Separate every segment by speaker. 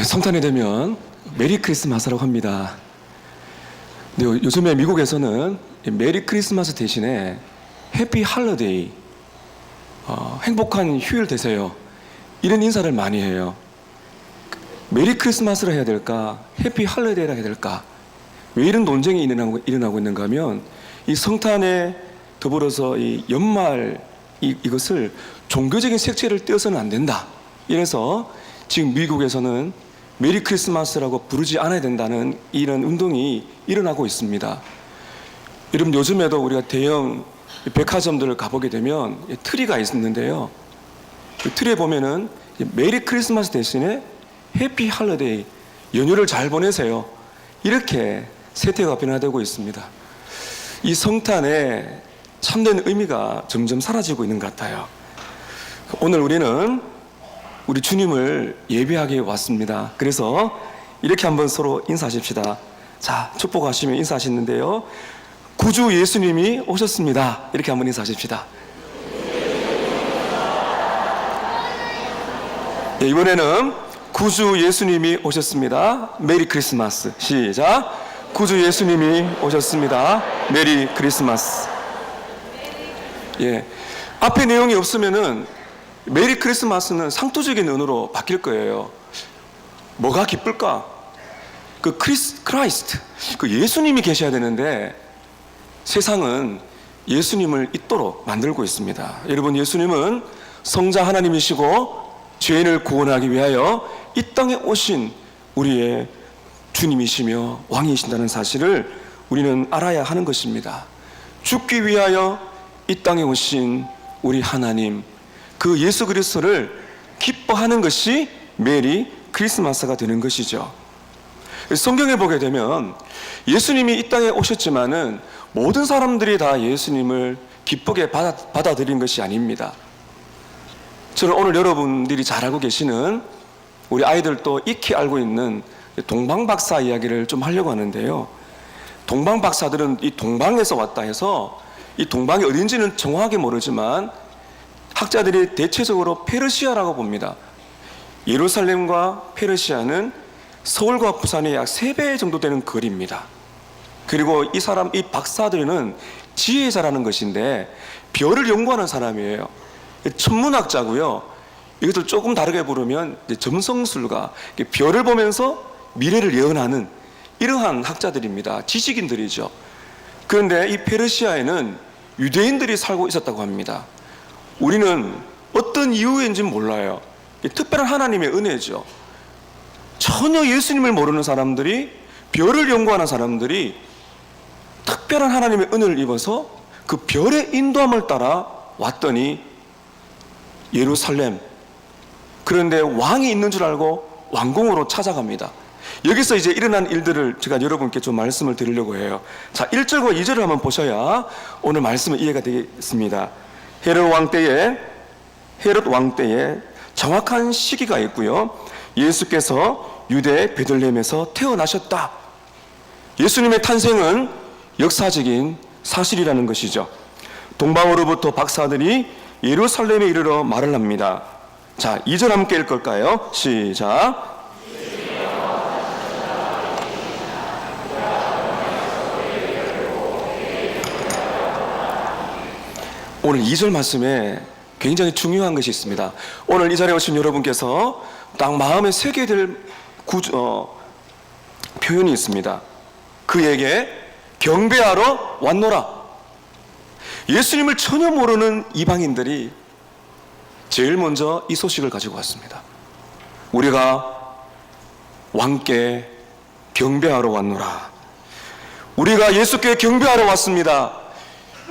Speaker 1: 성탄이 되면 메리 크리스마스라고 합니다. 근데 요즘에 미국에서는 메리 크리스마스 대신에 해피 할러데이, 행복한 휴일 되세요, 이런 인사를 많이 해요. 메리 크리스마스라 해야 될까, 해피 할러데이라 해야 될까, 왜 이런 논쟁이 일어나고 있는가 하면, 이 성탄에 더불어서 이 연말 이것을 종교적인 색채를 떼어서는 안 된다, 이래서 지금 미국에서는 메리 크리스마스라고 부르지 않아야 된다는 이런 운동이 일어나고 있습니다. 여러분, 요즘에도 우리가 대형 백화점들을 가보게 되면 트리가 있는데요, 그 트리에 보면은 메리 크리스마스 대신에 해피 할러데이, 연휴를 잘 보내세요, 이렇게 세태가 변화되고 있습니다. 이 성탄의 참된 의미가 점점 사라지고 있는 것 같아요. 오늘 우리는 우리 주님을 예배하게 왔습니다. 그래서 이렇게 한번 서로 인사하십시다. 자, 축복하시며 인사하시는데요, 구주 예수님이 오셨습니다, 이렇게 한번 인사하십시다. 네, 이번에는 구주 예수님이 오셨습니다. 메리 크리스마스. 시작. 구주 예수님이 오셨습니다. 메리 크리스마스. 예, 앞에 내용이 없으면은 메리 크리스마스는 상투적인 언어로 바뀔 거예요. 뭐가 기쁠까? 그 크라이스트, 그 예수님이 계셔야 되는데 세상은 예수님을 잊도록 만들고 있습니다. 여러분, 예수님은 성자 하나님이시고 죄인을 구원하기 위하여 이 땅에 오신 우리의 주님이시며 왕이신다는 사실을 우리는 알아야 하는 것입니다. 죽기 위하여 이 땅에 오신 우리 하나님, 그 예수 그리스도를 기뻐하는 것이 메리 크리스마스가 되는 것이죠. 성경에 보게 되면 예수님이 이 땅에 오셨지만은 모든 사람들이 다 예수님을 기쁘게 받아들인 것이 아닙니다. 저는 오늘 여러분들이 잘 알고 계시는, 우리 아이들도 익히 알고 있는 동방박사 이야기를 좀 하려고 하는데요, 동방박사들은 이 동방에서 왔다 해서 이 동방이 어딘지는 정확하게 모르지만 학자들이 대체적으로 페르시아라고 봅니다. 예루살렘과 페르시아는 서울과 부산의 약 3배 정도 되는 거리입니다. 그리고 이 박사들은 지혜자라는 것인데 별을 연구하는 사람이에요. 천문학자고요. 이것을 조금 다르게 부르면 점성술가, 별을 보면서 미래를 예언하는 이러한 학자들입니다. 지식인들이죠. 그런데 이 페르시아에는 유대인들이 살고 있었다고 합니다. 우리는 어떤 이유인지는 몰라요. 특별한 하나님의 은혜죠. 전혀 예수님을 모르는 사람들이, 별을 연구하는 사람들이 특별한 하나님의 은혜를 입어서 그 별의 인도함을 따라 왔더니 예루살렘, 그런데 왕이 있는 줄 알고 왕궁으로 찾아갑니다. 여기서 이제 일어난 일들을 제가 여러분께 좀 말씀을 드리려고 해요. 자, 1절과 2절을 한번 보셔야 오늘 말씀은 이해가 되겠습니다. 헤롯 왕 때에 정확한 시기가 있고요, 예수께서 유대 베들레헴에서 태어나셨다. 예수님의 탄생은 역사적인 사실이라는 것이죠. 동방으로부터 박사들이 예루살렘에 이르러 말을 합니다. 자, 2절 함께 읽을까요? 시작. 오늘 2절 말씀에 굉장히 중요한 것이 있습니다. 오늘 이 자리에 오신 여러분께서 딱 마음에 새게 될 표현이 있습니다. 그에게 경배하러 왔노라. 예수님을 전혀 모르는 이방인들이 제일 먼저 이 소식을 가지고 왔습니다. 우리가 왕께 경배하러 왔노라. 우리가 예수께 경배하러 왔습니다.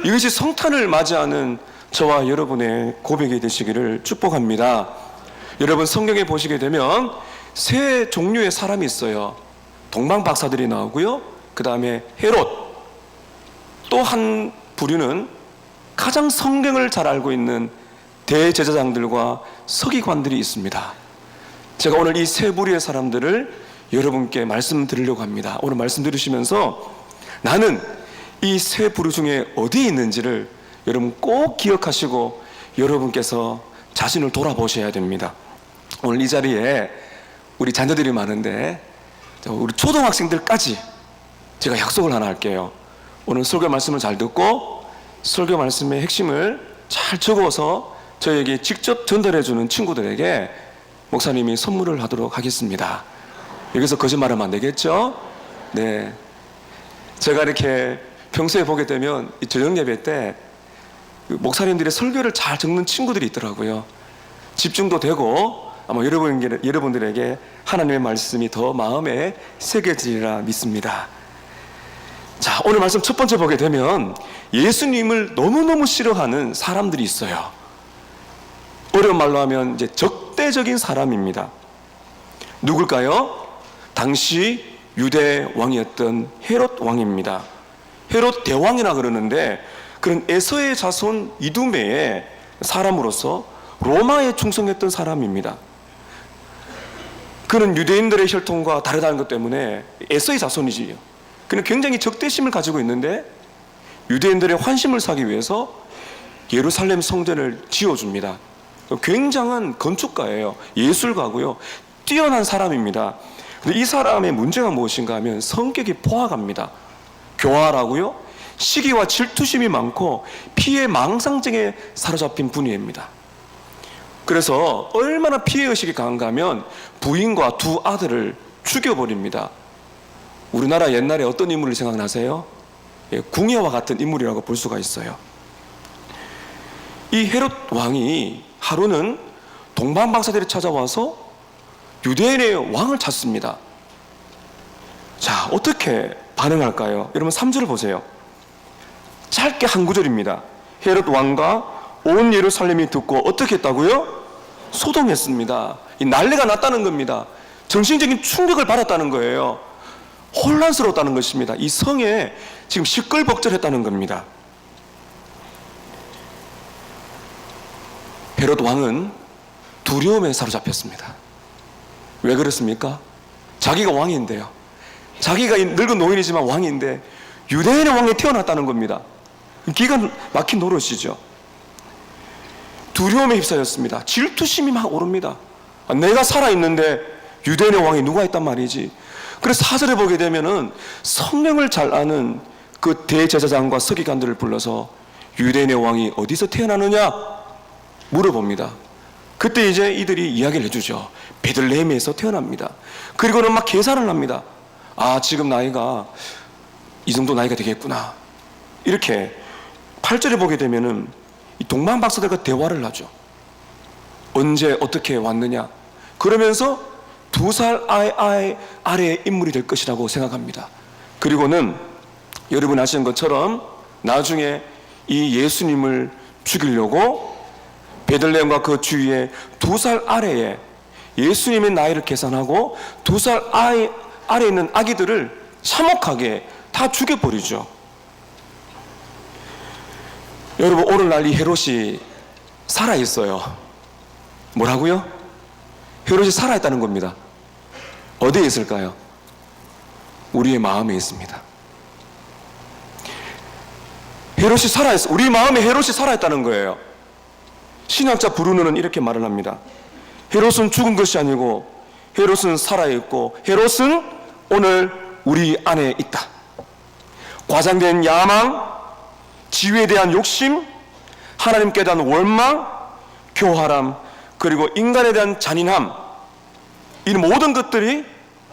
Speaker 1: 이것이 성탄을 맞이하는 저와 여러분의 고백이 되시기를 축복합니다. 여러분, 성경에 보시게 되면 세 종류의 사람이 있어요. 동방박사들이 나오고요, 그 다음에 헤롯, 또 한 부류는 가장 성경을 잘 알고 있는 대제사장들과 서기관들이 있습니다. 제가 오늘 이 세 부류의 사람들을 여러분께 말씀드리려고 합니다. 오늘 말씀 들으시면서 나는 이 세 부류 중에 어디에 있는지를 여러분 꼭 기억하시고 여러분께서 자신을 돌아보셔야 됩니다. 오늘 이 자리에 우리 자녀들이 많은데 우리 초등학생들까지 제가 약속을 하나 할게요. 오늘 설교 말씀을 잘 듣고 설교 말씀의 핵심을 잘 적어서 저에게 직접 전달해 주는 친구들에게 목사님이 선물을 하도록 하겠습니다. 여기서 거짓말하면 안 되겠죠? 네. 제가 이렇게 평소에 보게 되면 이 저녁 예배 때 목사님들의 설교를 잘 적는 친구들이 있더라고요. 집중도 되고 아마 여러분들에게 하나님의 말씀이 더 마음에 새겨지리라 믿습니다. 자, 오늘 말씀 첫 번째 보게 되면 예수님을 너무너무 싫어하는 사람들이 있어요. 어려운 말로 하면 이제 적대적인 사람입니다. 누굴까요? 당시 유대 왕이었던 헤롯 왕입니다. 헤롯 대왕이라 그러는데 그런 에서의 자손 이두메의 사람으로서 로마에 충성했던 사람입니다. 그는 유대인들의 혈통과 다르다는 것 때문에 에서의 자손이지요. 그는 굉장히 적대심을 가지고 있는데 유대인들의 환심을 사기 위해서 예루살렘 성전을 지어줍니다. 굉장한 건축가예요. 예술가고요. 뛰어난 사람입니다. 근데 이 사람의 문제가 무엇인가 하면 성격이 포악합니다. 교활하고요. 시기와 질투심이 많고 피해 망상증에 사로잡힌 분입니다. 그래서 얼마나 피해의식이 강한가 하면 부인과 두 아들을 죽여버립니다. 우리나라 옛날에 어떤 인물을 생각나세요? 궁예와 같은 인물이라고 볼 수가 있어요. 이 헤롯 왕이 하루는 동방박사들이 찾아와서 유대인의 왕을 찾습니다. 자, 어떻게 반응할까요? 여러분 3절을 보세요. 짧게 한 구절입니다. 헤롯 왕과 온 예루살렘이 듣고 어떻게 했다고요? 소동했습니다. 이 난리가 났다는 겁니다. 정신적인 충격을 받았다는 거예요. 혼란스러웠다는 것입니다. 이 성에 지금 시끌벅적했다는 겁니다. 헤롯 왕은 두려움에 사로잡혔습니다. 왜 그렇습니까? 자기가 왕인데요. 자기가 늙은 노인이지만 왕인데 유대인의 왕이 태어났다는 겁니다. 기가 막힌 노릇이죠. 두려움에 휩싸였습니다. 질투심이 막 오릅니다. 내가 살아있는데 유대인의 왕이 누가 있단 말이지. 그래서 4절에 보게 되면은 성령을 잘 아는 그 대제사장과 서기관들을 불러서 유대인의 왕이 어디서 태어나느냐 물어봅니다. 그때 이제 이들이 이야기를 해주죠. 베들레헴에서 태어납니다. 그리고는 막 계산을 합니다. 아, 지금 나이가 이 정도 나이가 되겠구나. 이렇게 8절에 보게 되면은 이 동방박사들과 대화를 하죠. 언제 어떻게 왔느냐. 그러면서 2살 아래의 인물이 될 것이라고 생각합니다. 그리고는 여러분 아시는 것처럼 나중에 이 예수님을 죽이려고 베들레헴과 그 주위에 2살 아래에 예수님의 나이를 계산하고 2살 아래에 있는 아기들을 참혹하게 다 죽여버리죠. 여러분, 오늘날 이 헤롯이 살아있어요. 뭐라고요? 헤롯이 살아있다는 겁니다. 어디에 있을까요? 우리의 마음에 있습니다. 헤롯이 살아있어. 우리 마음에 헤롯이 살아있다는 거예요. 신학자 브루노는 이렇게 말을 합니다. 헤롯은 죽은 것이 아니고 헤롯은 살아있고 헤롯은 오늘 우리 안에 있다. 과장된 야망, 지위에 대한 욕심, 하나님께 대한 원망, 교활함, 그리고 인간에 대한 잔인함, 이 모든 것들이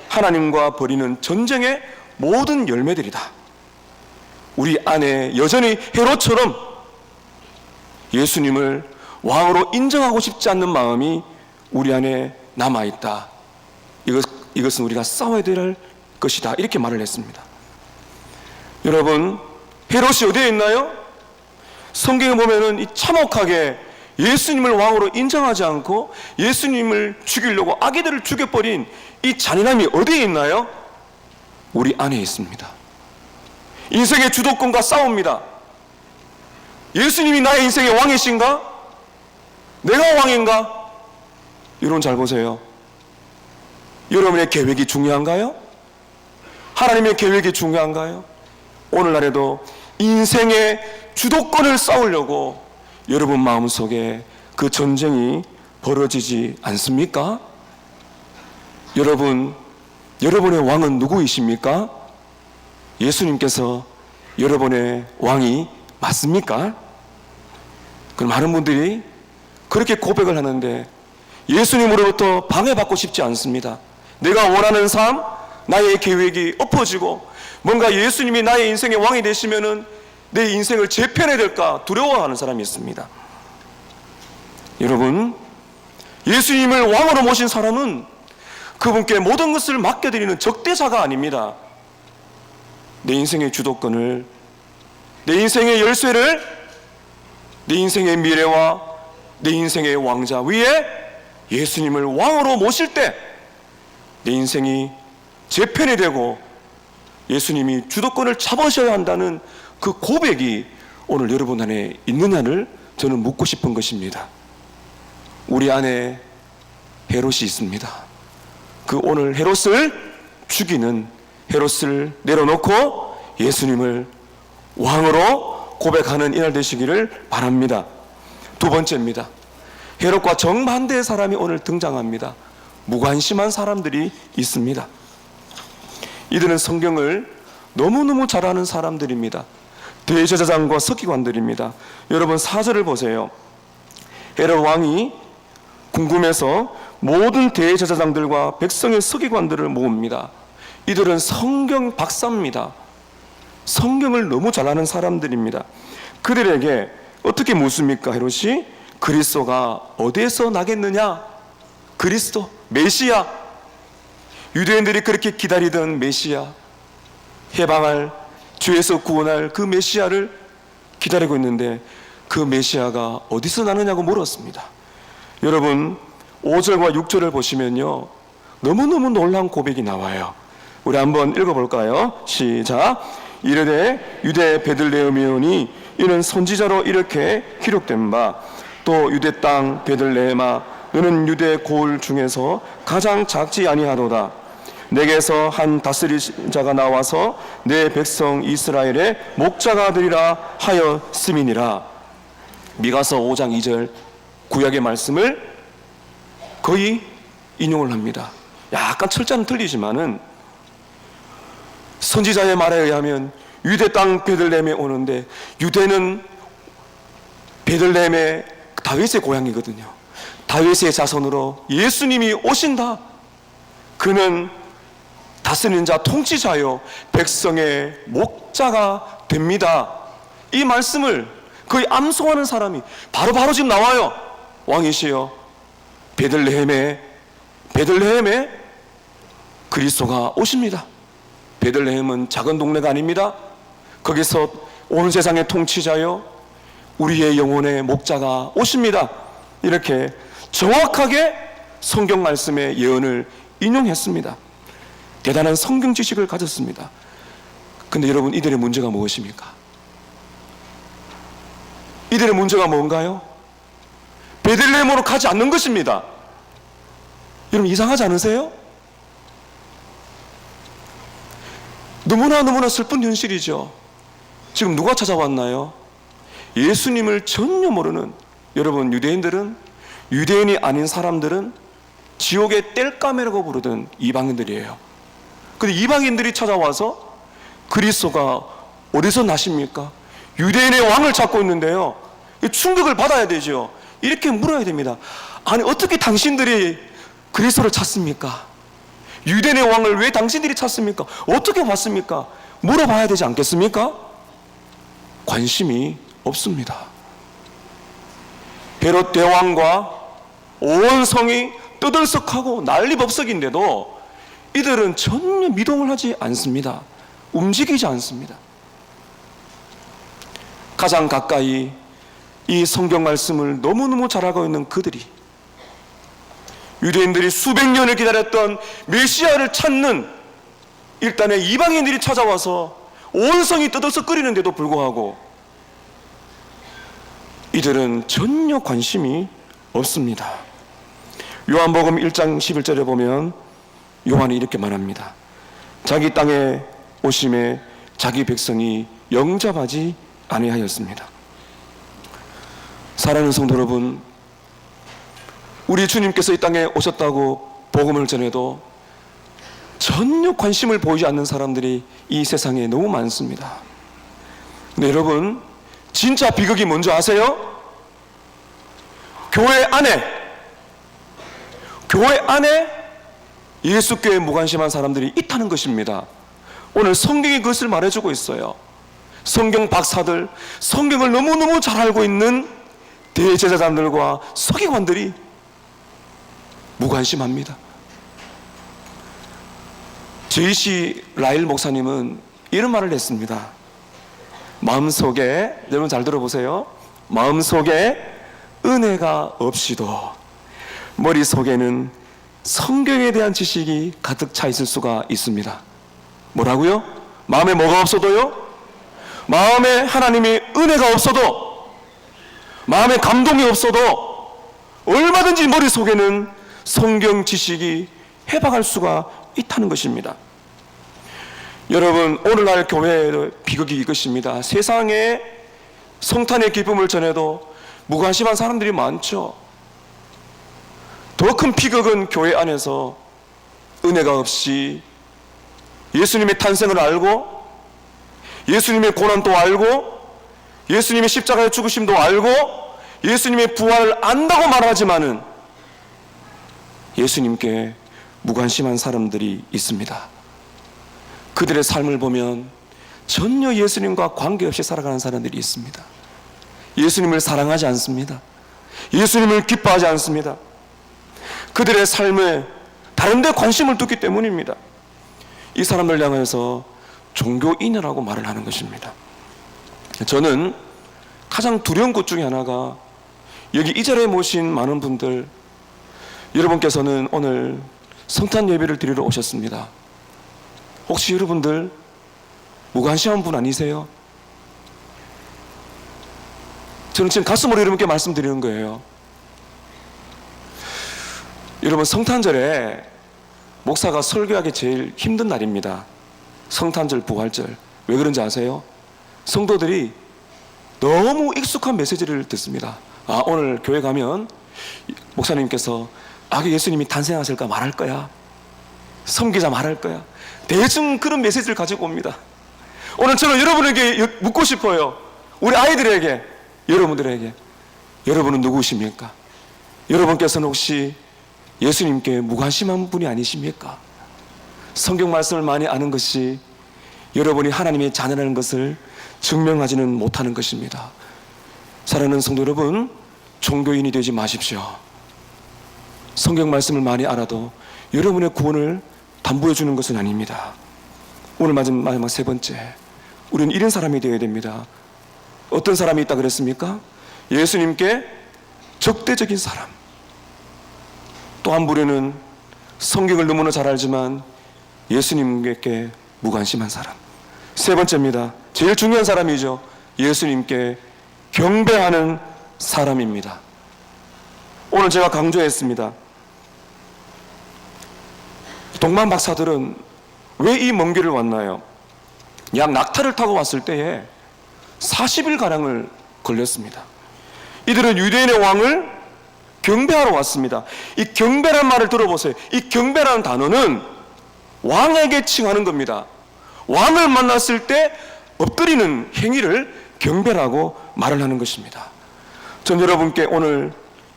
Speaker 1: 하나님과 벌이는 전쟁의 모든 열매들이다. 우리 안에 여전히 헤롯처럼 예수님을 왕으로 인정하고 싶지 않는 마음이 우리 안에 남아있다. 이것은 우리가 싸워야 될 것이다. 이렇게 말을 했습니다. 여러분, 헤롯이 어디에 있나요? 성경에 보면은 이 참혹하게 예수님을 왕으로 인정하지 않고 예수님을 죽이려고 아기들을 죽여버린 이 잔인함이 어디에 있나요? 우리 안에 있습니다. 인생의 주도권과 싸웁니다. 예수님이 나의 인생의 왕이신가? 내가 왕인가? 여러분 잘 보세요. 여러분의 계획이 중요한가요? 하나님의 계획이 중요한가요? 오늘날에도 인생의 주도권을 싸우려고 여러분 마음속에 그 전쟁이 벌어지지 않습니까? 여러분, 여러분의 왕은 누구이십니까? 예수님께서 여러분의 왕이 맞습니까? 그럼 많은 분들이 그렇게 고백을 하는데 예수님으로부터 방해받고 싶지 않습니다. 내가 원하는 삶, 나의 계획이 엎어지고 뭔가 예수님이 나의 인생의 왕이 되시면은 내 인생을 재편해야 될까 두려워하는 사람이 있습니다. 여러분, 예수님을 왕으로 모신 사람은 그분께 모든 것을 맡겨드리는 적대자가 아닙니다. 내 인생의 주도권을, 내 인생의 열쇠를, 내 인생의 미래와 내 인생의 왕자 위에 예수님을 왕으로 모실 때 내 인생이 재편이 되고 예수님이 주도권을 잡으셔야 한다는 그 고백이 오늘 여러분 안에 있느냐를 저는 묻고 싶은 것입니다. 우리 안에 헤롯이 있습니다. 그 오늘 헤롯을 죽이는, 헤롯을 내려놓고 예수님을 왕으로 고백하는 이날 되시기를 바랍니다. 두 번째입니다. 헤롯과 정반대의 사람이 오늘 등장합니다. 무관심한 사람들이 있습니다. 이들은 성경을 너무너무 잘 아는 사람들입니다. 대제사장과 서기관들입니다. 여러분 4절을 보세요. 헤롯 왕이 궁금해서 모든 대제사장들과 백성의 서기관들을 모읍니다. 이들은 성경 박사입니다. 성경을 너무 잘 아는 사람들입니다. 그들에게 어떻게 묻습니까? 헤롯이 그리스도가 어디에서 나겠느냐? 그리스도, 메시아, 유대인들이 그렇게 기다리던 메시아, 해방할, 죄에서 구원할 그 메시아를 기다리고 있는데 그 메시아가 어디서 나느냐고 물었습니다. 여러분 5절과 6절을 보시면요, 너무너무 놀라운 고백이 나와요. 우리 한번 읽어볼까요? 시작. 이르되 유대 베들레헴이오니 이는 선지자로 이렇게 기록된 바, 또 유대 땅 베들레헴아 너는 유대 고을 중에서 가장 작지 아니하도다. 내게서 한 다스리자가 나와서 내 백성 이스라엘의 목자가 되리라 하였음이니라. 미가서 5장 2절 구약의 말씀을 거의 인용을 합니다. 약간 철자는 틀리지만은 선지자의 말에 의하면 유대 땅 베들레헴에 오는데, 유대는 베들레헴의 다윗의 고향이거든요. 다윗의 자손으로 예수님이 오신다. 그는 다스리는 자, 통치자요 백성의 목자가 됩니다. 이 말씀을 거의 암송하는 사람이 바로 지금 나와요. 왕이시여 베들레헴에 그리스도가 오십니다. 베들레헴은 작은 동네가 아닙니다. 거기서 온 세상의 통치자요 우리의 영혼의 목자가 오십니다. 이렇게 정확하게 성경 말씀의 예언을 인용했습니다. 대단한 성경 지식을 가졌습니다. 근데 여러분, 이들의 문제가 무엇입니까? 이들의 문제가 뭔가요? 베들레헴으로 가지 않는 것입니다. 여러분 이상하지 않으세요? 너무나 슬픈 현실이죠. 지금 누가 찾아왔나요? 예수님을 전혀 모르는, 여러분 유대인들은, 유대인이 아닌 사람들은 지옥의 땔감이라고 부르던 이방인들이에요. 근데 이방인들이 찾아와서 그리스도가 어디서 나십니까? 유대인의 왕을 찾고 있는데요, 충격을 받아야 되죠. 이렇게 물어야 됩니다. 아니 어떻게 당신들이 그리스도를 찾습니까? 유대인의 왕을 왜 당신들이 찾습니까? 어떻게 봤습니까? 물어봐야 되지 않겠습니까? 관심이 없습니다. 헤롯 대왕과 온 성이 떠들썩하고 난리법석인데도 이들은 전혀 미동을 하지 않습니다. 움직이지 않습니다. 가장 가까이 이 성경 말씀을 너무너무 잘 알고 있는 그들이, 유대인들이 수백 년을 기다렸던 메시아를 찾는 일단의 이방인들이 찾아와서 온 성이 떠들썩거리는데도 불구하고 이들은 전혀 관심이 없습니다. 요한복음 1장 11절에 보면 요한이 이렇게 말합니다. 자기 땅에 오심에 자기 백성이 영접하지 아니하였습니다. 사랑하는 성도 여러분, 우리 주님께서 이 땅에 오셨다고 복음을 전해도 전혀 관심을 보이지 않는 사람들이 이 세상에 너무 많습니다. 근데 여러분, 진짜 비극이 뭔지 아세요? 교회 안에 예수교에 무관심한 사람들이 있다는 것입니다. 오늘 성경이 그것을 말해주고 있어요. 성경 박사들, 성경을 너무너무 잘 알고 있는 대제사장들과 서기관들이 무관심합니다. J.C. 라일 목사님은 이런 말을 했습니다. 마음속에, 여러분 잘 들어보세요. 마음속에 은혜가 없이도 머릿속에는 성경에 대한 지식이 가득 차 있을 수가 있습니다. 뭐라고요? 마음에 뭐가 없어도요? 마음에 하나님의 은혜가 없어도, 마음에 감동이 없어도 얼마든지 머릿속에는 성경 지식이 해박할 수가 있다는 것입니다. 여러분, 오늘날 교회의 비극이 이것입니다. 세상에 성탄의 기쁨을 전해도 무관심한 사람들이 많죠. 더 큰 비극은 교회 안에서 은혜가 없이 예수님의 탄생을 알고, 예수님의 고난도 알고, 예수님의 십자가의 죽으심도 알고, 예수님의 부활을 안다고 말하지만은 예수님께 무관심한 사람들이 있습니다. 그들의 삶을 보면 전혀 예수님과 관계없이 살아가는 사람들이 있습니다. 예수님을 사랑하지 않습니다. 예수님을 기뻐하지 않습니다. 그들의 삶에 다른 데 관심을 두기 때문입니다. 이 사람들 향해서 종교인이라고 말을 하는 것입니다. 저는 가장 두려운 것 중에 하나가, 여기 이 자리에 모신 많은 분들, 여러분께서는 오늘 성탄 예배를 드리러 오셨습니다. 혹시 여러분들 무관심한 분 아니세요? 저는 지금 가슴으로 여러분께 말씀드리는 거예요. 여러분, 성탄절에 목사가 설교하기 제일 힘든 날입니다. 성탄절, 부활절. 왜 그런지 아세요? 성도들이 너무 익숙한 메시지를 듣습니다. 오늘 교회 가면 목사님께서 예수님이 탄생하실까 말할 거야, 섬기자 말할 거야, 대충 그런 메시지를 가지고 옵니다. 오늘 저는 여러분에게 묻고 싶어요. 우리 아이들에게, 여러분들에게, 여러분은 누구십니까? 여러분께서는 혹시 예수님께 무관심한 분이 아니십니까? 성경 말씀을 많이 아는 것이 여러분이 하나님의 자녀라는 것을 증명하지는 못하는 것입니다. 사랑하는 성도 여러분, 종교인이 되지 마십시오. 성경 말씀을 많이 알아도 여러분의 구원을 담보해 주는 것은 아닙니다. 오늘 마지막 세 번째, 우리는 이런 사람이 되어야 됩니다. 어떤 사람이 있다 그랬습니까? 예수님께 적대적인 사람. 또 한 부류는 성경을 너무나 잘 알지만 예수님께 무관심한 사람. 세 번째입니다. 제일 중요한 사람이죠. 예수님께 경배하는 사람입니다. 오늘 제가 강조했습니다. 동방 박사들은 왜 이 먼 길을 왔나요? 약 낙타를 타고 왔을 때에 40일가량을 걸렸습니다. 이들은 유대인의 왕을 경배하러 왔습니다. 이 경배란 말을 들어보세요. 이 경배라는 단어는 왕에게 칭하는 겁니다. 왕을 만났을 때 엎드리는 행위를 경배라고 말을 하는 것입니다. 전 여러분께 오늘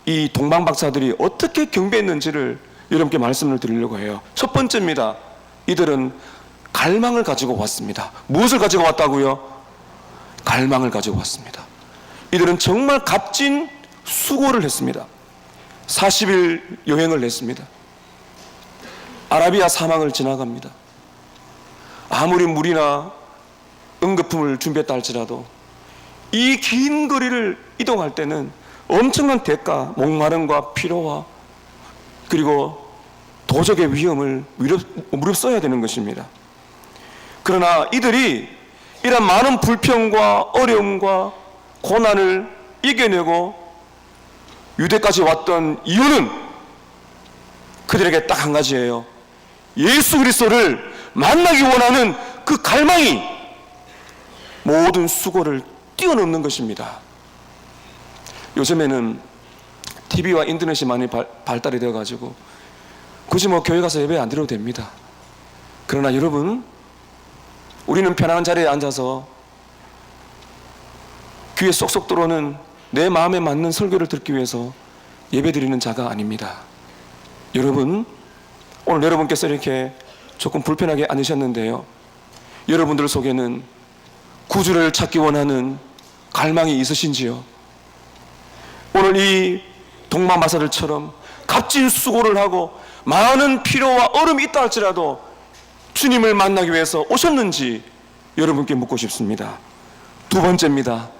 Speaker 1: 이 동방박사들이 어떻게 경배했는지를 여러분께 말씀을 드리려고 해요. 첫 번째입니다. 이들은 갈망을 가지고 왔습니다. 무엇을 가지고 왔다고요? 갈망을 가지고 왔습니다. 이들은 정말 값진 수고를 했습니다. 40일 여행을 했습니다. 아라비아 사막을 지나갑니다. 아무리 물이나 응급품을 준비했다 할지라도 이 긴 거리를 이동할 때는 엄청난 대가, 목마름과 피로와 그리고 도적의 위험을 무릅써야 되는 것입니다. 그러나 이들이 이런 많은 불평과 어려움과 고난을 이겨내고 유대까지 왔던 이유는 그들에게 딱 한 가지예요. 예수 그리스도를 만나기 원하는 그 갈망이 모든 수고를 뛰어넘는 것입니다. 요즘에는 TV와 인터넷이 많이 발달이 되어가지고 굳이 교회 가서 예배 안 드려도 됩니다. 그러나 여러분, 우리는 편안한 자리에 앉아서 귀에 쏙쏙 들어오는 내 마음에 맞는 설교를 듣기 위해서 예배드리는 자가 아닙니다. 여러분, 오늘 여러분께서 이렇게 조금 불편하게 앉으셨는데요, 여러분들 속에는 구주를 찾기 원하는 갈망이 있으신지요? 오늘 이 동방마사들처럼 값진 수고를 하고 많은 필요와 어려움이 있다 할지라도 주님을 만나기 위해서 오셨는지 여러분께 묻고 싶습니다. 두 번째입니다.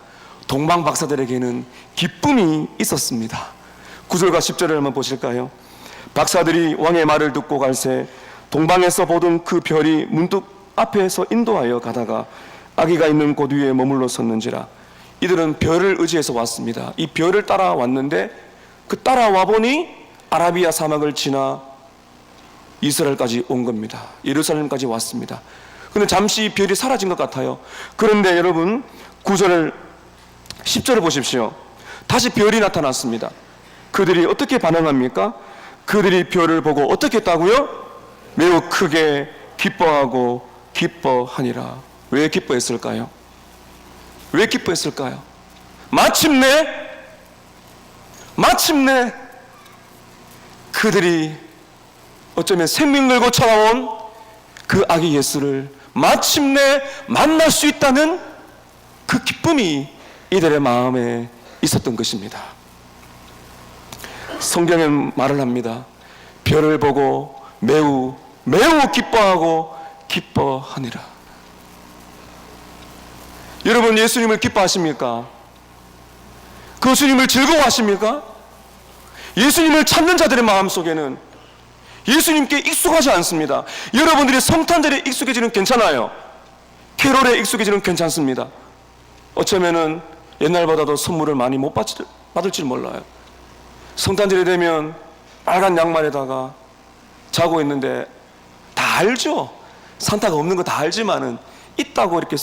Speaker 1: 동방박사들에게는 기쁨이 있었습니다. 9절과 10절을 한번 보실까요? 박사들이 왕의 말을 듣고 갈새 동방에서 보던 그 별이 문득 앞에서 인도하여 가다가 아기가 있는 곳 위에 머물러 섰는지라. 이들은 별을 의지해서 왔습니다. 이 별을 따라왔는데 그 따라와 보니 아라비아 사막을 지나 이스라엘까지 온 겁니다. 예루살렘까지 왔습니다. 그런데 잠시 별이 사라진 것 같아요. 그런데 여러분 9절 10절을 보십시오. 다시 별이 나타났습니다. 그들이 어떻게 반응합니까? 그들이 별을 보고 어떻게 했다고요? 매우 크게 기뻐하고 기뻐하니라. 왜 기뻐했을까요? 왜 기뻐했을까요? 마침내 그들이 어쩌면 생명 걸고 찾아온 그 아기 예수를 마침내 만날 수 있다는 그 기쁨이 이들의 마음에 있었던 것입니다. 성경은 말을 합니다. 별을 보고 매우 기뻐하고 기뻐하니라. 여러분, 예수님을 기뻐하십니까? 그 주님을 즐거워하십니까? 예수님을 찾는 자들의 마음속에는 예수님께 익숙하지 않습니다. 여러분들이 성탄절에 익숙해지는 괜찮아요. 캐롤에 익숙해지는 괜찮습니다. 어쩌면은 옛날보다도 선물을 많이 못 받을지 몰라요. 성탄절이 되면 빨간 양말에다가 자고 있는데 다 알죠. 산타가 없는 거 다 알지만은 있다고 이렇게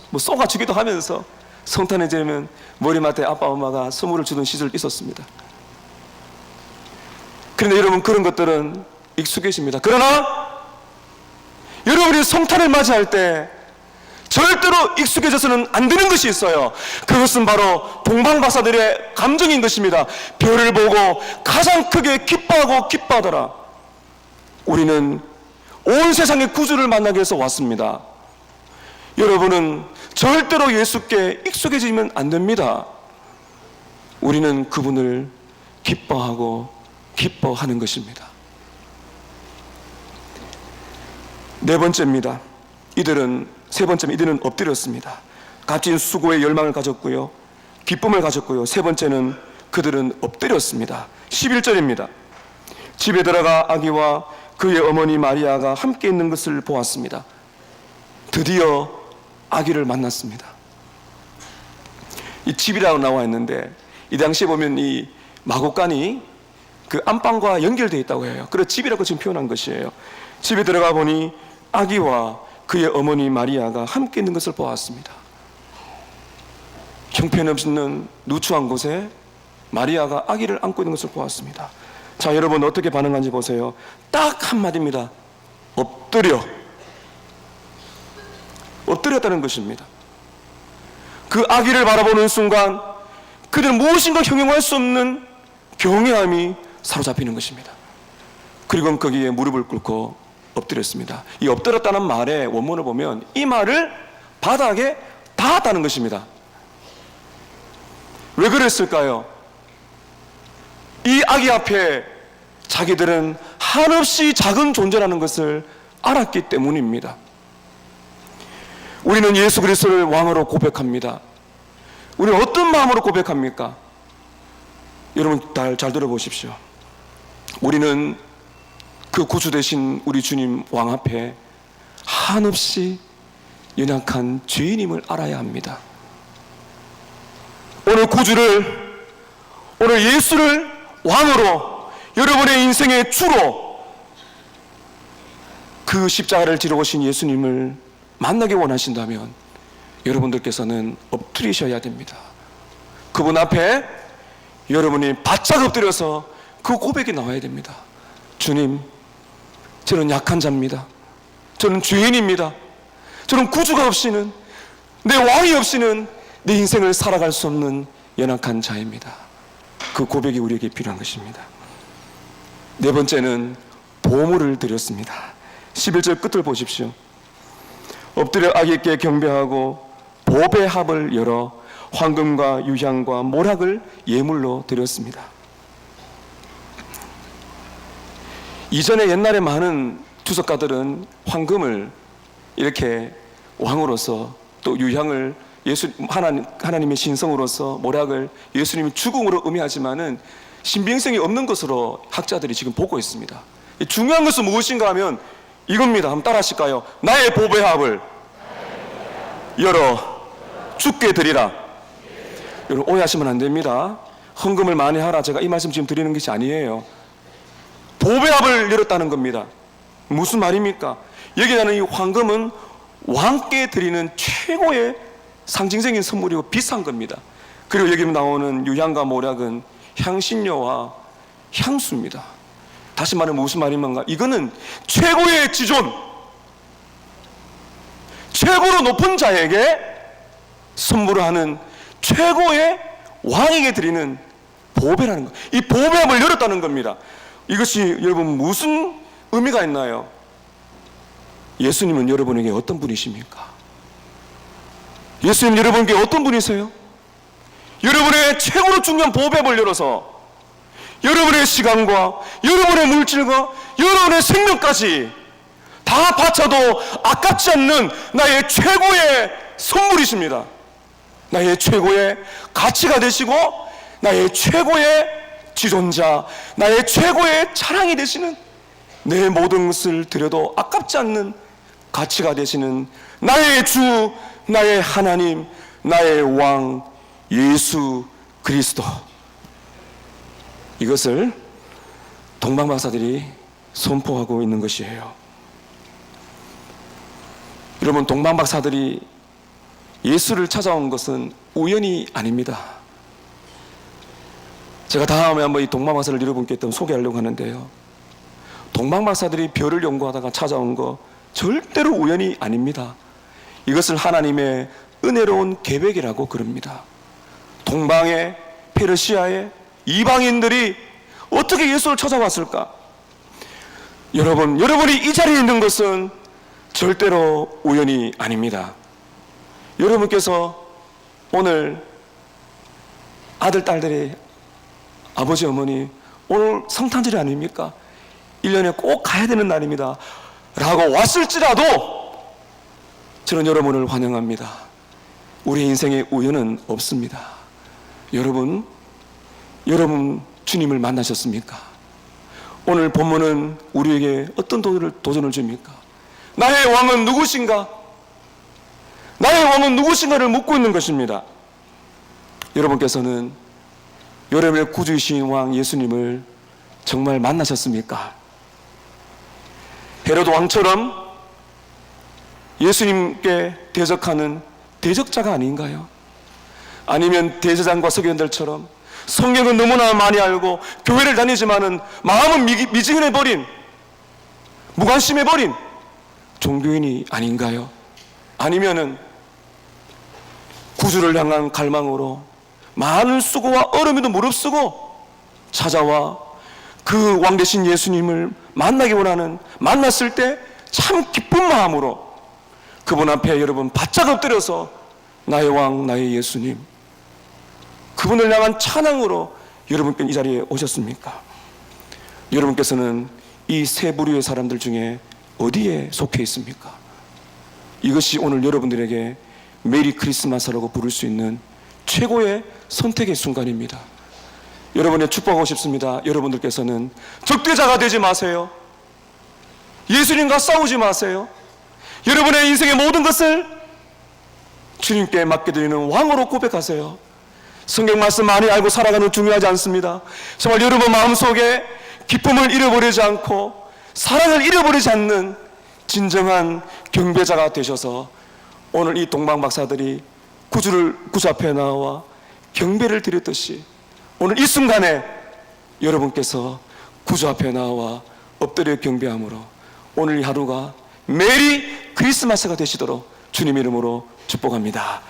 Speaker 1: 뭐 쏘가주기도 하면서 성탄에 되면 머리맡에 아빠 엄마가 선물을 주던 시절 있었습니다. 그런데 여러분, 그런 것들은 익숙해집니다. 그러나 여러분이 성탄을 맞이할 때 절대로 익숙해져서는 안 되는 것이 있어요. 그것은 바로 동방박사들의 감정인 것입니다. 별을 보고 가장 크게 기뻐하고 기뻐하더라. 우리는 온 세상의 구주를 만나기 위해서 왔습니다. 여러분은 절대로 예수께 익숙해지면 안 됩니다. 우리는 그분을 기뻐하고 기뻐하는 것입니다. 세 번째는 이들은 엎드렸습니다. 값진 수고의 열망을 가졌고요, 기쁨을 가졌고요. 세 번째는 그들은 엎드렸습니다. 11절입니다. 집에 들어가 아기와 그의 어머니 마리아가 함께 있는 것을 보았습니다. 드디어 아기를 만났습니다. 이 집이라고 나와 있는데 이 당시에 보면 이 마곡간이 그 안방과 연결되어 있다고 해요. 그래서 집이라고 지금 표현한 것이에요. 집에 들어가 보니 아기와 그의 어머니 마리아가 함께 있는 것을 보았습니다. 형편없는 누추한 곳에 마리아가 아기를 안고 있는 것을 보았습니다. 자, 여러분 어떻게 반응한지 보세요. 딱 한마디입니다. 엎드렸다는 것입니다. 그 아기를 바라보는 순간 그들은 무엇인가 형용할 수 없는 경외함이 사로잡히는 것입니다. 그리고 거기에 무릎을 꿇고 엎드렸습니다. 이 엎드렸다는 말의 원문을 보면 이 말을 바닥에 닿았다는 것입니다. 왜 그랬을까요? 이 아기 앞에 자기들은 한없이 작은 존재라는 것을 알았기 때문입니다. 우리는 예수 그리스도를 왕으로 고백합니다. 우리는 어떤 마음으로 고백합니까? 여러분 잘 들어보십시오. 우리는 그 구주 되신 우리 주님 왕 앞에 한없이 연약한 죄인임을 알아야 합니다. 오늘 예수를 왕으로, 여러분의 인생의 주로 그 십자가를 지러 오신 예수님을 만나기 원하신다면 여러분들께서는 엎드리셔야 됩니다. 그분 앞에 여러분이 바짝 엎드려서 그 고백이 나와야 됩니다. 주님, 저는 약한 자입니다. 저는 죄인입니다. 저는 구주가 없이는, 내 왕이 없이는 내 인생을 살아갈 수 없는 연약한 자입니다. 그 고백이 우리에게 필요한 것입니다. 네 번째는 보물을 드렸습니다. 11절 끝을 보십시오. 엎드려 아기께 경배하고 보배 합을 열어 황금과 유향과 모락을 예물로 드렸습니다. 이전에 옛날에 많은 주석가들은 황금을 이렇게 왕으로서, 또 유향을 하나님의 신성으로서, 모락을 예수님의 죽음으로 의미하지만은 신빙성이 없는 것으로 학자들이 지금 보고 있습니다. 중요한 것은 무엇인가 하면 이겁니다. 한번 따라 하실까요? 나의 보배합을 열어 주께 드리라. 여러분, 오해하시면 안 됩니다. 헌금을 많이 하라, 제가 이 말씀 지금 드리는 것이 아니에요. 보배합을 열었다는 겁니다. 무슨 말입니까? 여기 나는 이 황금은 왕께 드리는 최고의 상징적인 선물이고 비싼 겁니다. 그리고 여기 나오는 유향과 모략은 향신료와 향수입니다. 다시 말하면 무슨 말인가? 이거는 최고의 지존, 최고로 높은 자에게 선물하는 최고의 왕에게 드리는 보배라는 것. 이 보배함을 열었다는 겁니다. 이것이 여러분 무슨 의미가 있나요? 예수님은 여러분에게 어떤 분이십니까? 예수님 여러분에게 어떤 분이세요? 여러분의 최고로 중요한 보배함을 열어서 여러분의 시간과 여러분의 물질과 여러분의 생명까지 다 바쳐도 아깝지 않는 나의 최고의 선물이십니다. 나의 최고의 가치가 되시고 나의 최고의 지존자, 나의 최고의 자랑이 되시는, 내 모든 것을 드려도 아깝지 않는 가치가 되시는 나의 주, 나의 하나님, 나의 왕 예수 그리스도. 이것을 동방박사들이 선포하고 있는 것이에요. 여러분, 동방박사들이 예수를 찾아온 것은 우연이 아닙니다. 제가 다음에 한번 이 동방박사를 여러분께 또 소개하려고 하는데요, 동방박사들이 별을 연구하다가 찾아온 거 절대로 우연이 아닙니다. 이것을 하나님의 은혜로운 계획이라고 그럽니다. 동방의, 페르시아의 이방인들이 어떻게 예수를 찾아왔을까? 여러분이 이 자리에 있는 것은 절대로 우연이 아닙니다. 여러분께서 오늘 아들, 딸들이, 아버지, 어머니, 오늘 성탄절이 아닙니까? 1년에 꼭 가야 되는 날입니다 라고 왔을지라도 저는 여러분을 환영합니다. 우리 인생에 우연은 없습니다. 여러분 주님을 만나셨습니까? 오늘 본문은 우리에게 어떤 도전을 줍니까? 나의 왕은 누구신가? 나의 왕은 누구신가를 묻고 있는 것입니다. 여러분께서는 여러분의 구주이신 왕 예수님을 정말 만나셨습니까? 헤로드 왕처럼 예수님께 대적하는 대적자가 아닌가요? 아니면 대제사장과 서기관들처럼 성경은 너무나 많이 알고 교회를 다니지만은 마음은 미지근해버린, 무관심해버린 종교인이 아닌가요? 아니면은 구주를 향한 갈망으로 많은 수고와 어려움에도 무릅쓰고 찾아와 그 왕 되신 예수님을 만나기 원하는, 만났을 때 참 기쁜 마음으로 그분 앞에 여러분 바짝 엎드려서 나의 왕, 나의 예수님, 그분을 향한 찬양으로 여러분께 이 자리에 오셨습니까? 여러분께서는 이 세 부류의 사람들 중에 어디에 속해 있습니까? 이것이 오늘 여러분들에게 메리 크리스마스라고 부를 수 있는 최고의 선택의 순간입니다. 여러분의 축복하고 싶습니다. 여러분들께서는 적대자가 되지 마세요. 예수님과 싸우지 마세요. 여러분의 인생의 모든 것을 주님께 맡겨드리는 왕으로 고백하세요. 성경 말씀 많이 알고 살아가는 중요하지 않습니다. 정말 여러분 마음속에 기쁨을 잃어버리지 않고 사랑을 잃어버리지 않는 진정한 경배자가 되셔서 오늘 이 동방박사들이 구주 앞에 나와 경배를 드렸듯이 오늘 이 순간에 여러분께서 구주 앞에 나와 엎드려 경배함으로 오늘 이 하루가 메리 크리스마스가 되시도록 주님 이름으로 축복합니다.